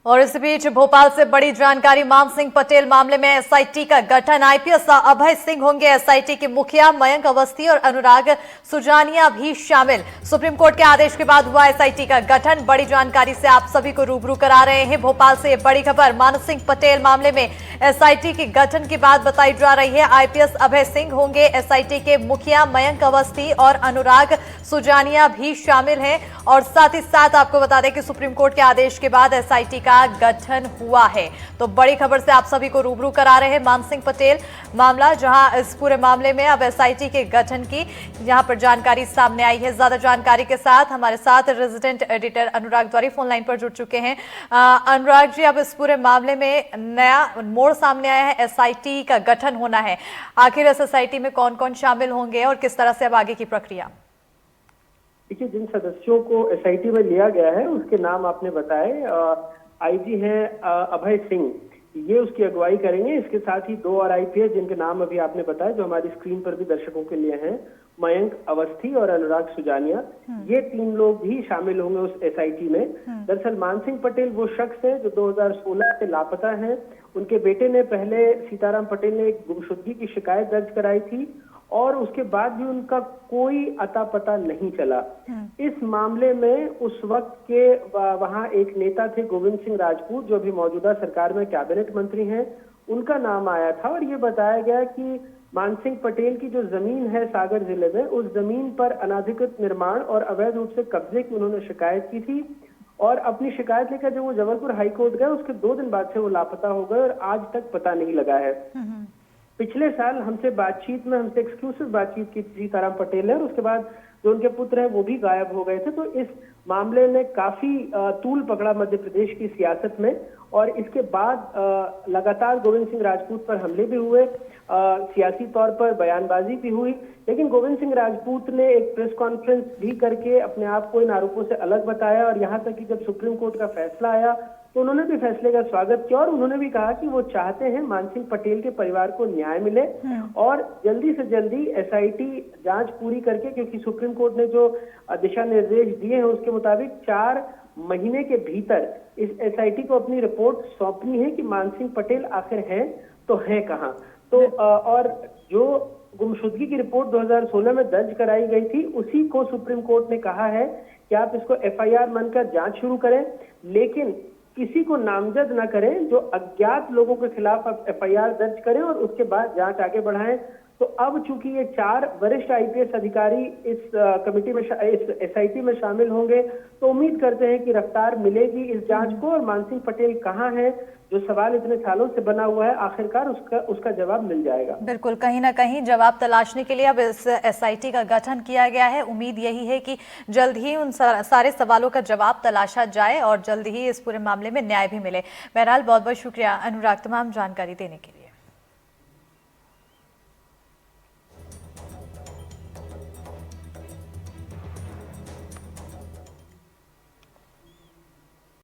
और इस बीच भोपाल से बड़ी जानकारी, मान सिंह पटेल मामले में एसआईटी का गठन। आईपीएस अभय सिंह होंगे एसआईटी के मुखिया, मयंक अवस्थी और अनुराग सुजानिया भी शामिल। सुप्रीम कोर्ट के आदेश के बाद हुआ एसआईटी का गठन। बड़ी जानकारी से आप सभी को रूबरू करा रहे हैं। भोपाल से बड़ी खबर, मान सिंह पटेल मामले में एसआईटी के गठन की बात बताई जा रही है। आईपीएस अभय सिंह होंगे एसआईटी के मुखिया, मयंक अवस्थी और अनुराग सुजानिया भी शामिल हैं। और साथ ही साथ आपको बता दें कि सुप्रीम कोर्ट के आदेश के बाद एसआईटी का गठन हुआ है। तो बड़ी खबर से आप सभी को रूबरू करा रहे हैं। मान सिंह पटेल मामला, जहां इस पूरे मामले में अब एसआईटी के गठन की यहां पर जानकारी सामने आई है। ज्यादा जानकारी के साथ हमारे साथ रेजिडेंट एडिटर अनुराग द्वारी फोन लाइन पर जुड़ चुके हैं। अनुराग जी, अब इस पूरे मामले में नया मोड़ सामने आया है, एसआईटी का गठन होना है। आखिर इस एसआईटी में कौन कौन शामिल होंगे और किस तरह से अब आगे की प्रक्रिया? देखिए, जिन सदस्यों को एसआईटी में लिया गया है उसके नाम आपने बताए। आईजी हैं अभय सिंह, ये उसकी अगुवाई करेंगे। इसके साथ ही 2 और आईपीएस जिनके नाम अभी आपने बताए, जो हमारी स्क्रीन पर भी दर्शकों के लिए हैं, मयंक अवस्थी और अनुराग सुजानिया, ये 3 लोग भी शामिल होंगे उस एसआईटी में। दरअसल मान सिंह पटेल वो शख्स है जो 2016 से लापता हैं। उनके बेटे ने पहले, सीताराम पटेल ने, एक गुमशुदगी की शिकायत दर्ज कराई थी और उसके बाद भी उनका कोई अता पता नहीं चला। इस मामले में उस वक्त के वहां एक नेता थे, गोविंद सिंह राजपूत, जो भी मौजूदा सरकार में कैबिनेट मंत्री हैं, उनका नाम आया था और ये बताया गया कि मान सिंह पटेल की जो जमीन है सागर जिले में, उस जमीन पर अनाधिकृत निर्माण और अवैध रूप से कब्जे की उन्होंने शिकायत की थी। और अपनी शिकायत लेकर जब वो जबलपुर हाईकोर्ट गए, उसके 2 दिन बाद से वो लापता हो गए और आज तक पता नहीं लगा है। पिछले साल हमसे एक्सक्लूसिव बातचीत की थी सीताराम पटेल ने, और उसके बाद जो उनके पुत्र हैं वो भी गायब हो गए थे। तो इस मामले ने काफी तूल पकड़ा मध्य प्रदेश की सियासत में। और इसके बाद लगातार गोविंद सिंह राजपूत पर हमले भी हुए, सियासी तौर पर बयानबाजी भी हुई। लेकिन गोविंद सिंह राजपूत ने एक प्रेस कॉन्फ्रेंस भी करके अपने आप को इन आरोपों से अलग बताया। और यहाँ तक कि जब सुप्रीम कोर्ट का फैसला आया तो उन्होंने भी फैसले का स्वागत किया और उन्होंने भी कहा कि वो चाहते हैं मान सिंह पटेल के परिवार को न्याय मिले और जल्दी से जल्दी एसआईटी जांच पूरी करके, क्योंकि सुप्रीम कोर्ट ने जो दिशा निर्देश दिए हैं उसके मुताबिक 4 महीने के भीतर इस एसआईटी को अपनी रिपोर्ट सौंपनी है कि मान सिंह पटेल आखिर हैं तो हैं कहां। तो और जो गुमशुदगी की रिपोर्ट 2016 में दर्ज कराई गई थी, उसी को सुप्रीम कोर्ट ने कहा है कि आप इसको एफआईआर मानकर जांच शुरू करें, लेकिन किसी को नामजद न करें। जो अज्ञात लोगों के खिलाफ आप एफआईआर दर्ज करें और उसके बाद जांच आगे बढ़ाएं। तो अब चूंकि ये 4 वरिष्ठ आईपीएस अधिकारी इस कमेटी में, इस एसआईटी में शामिल होंगे, तो उम्मीद करते हैं कि रफ्तार मिलेगी इस जांच को। और मान सिंह पटेल कहां है, जो सवाल इतने सालों से बना हुआ है, आखिरकार उसका जवाब मिल जाएगा। बिल्कुल, कहीं ना कहीं जवाब तलाशने के लिए अब इस एसआईटी का गठन किया गया है। उम्मीद यही है कि जल्द ही उन सारे सवालों का जवाब तलाशा जाए और जल्द ही इस पूरे मामले में न्याय भी मिले। बहरहाल बहुत बहुत शुक्रिया अनुराग तमाम जानकारी देने के लिए।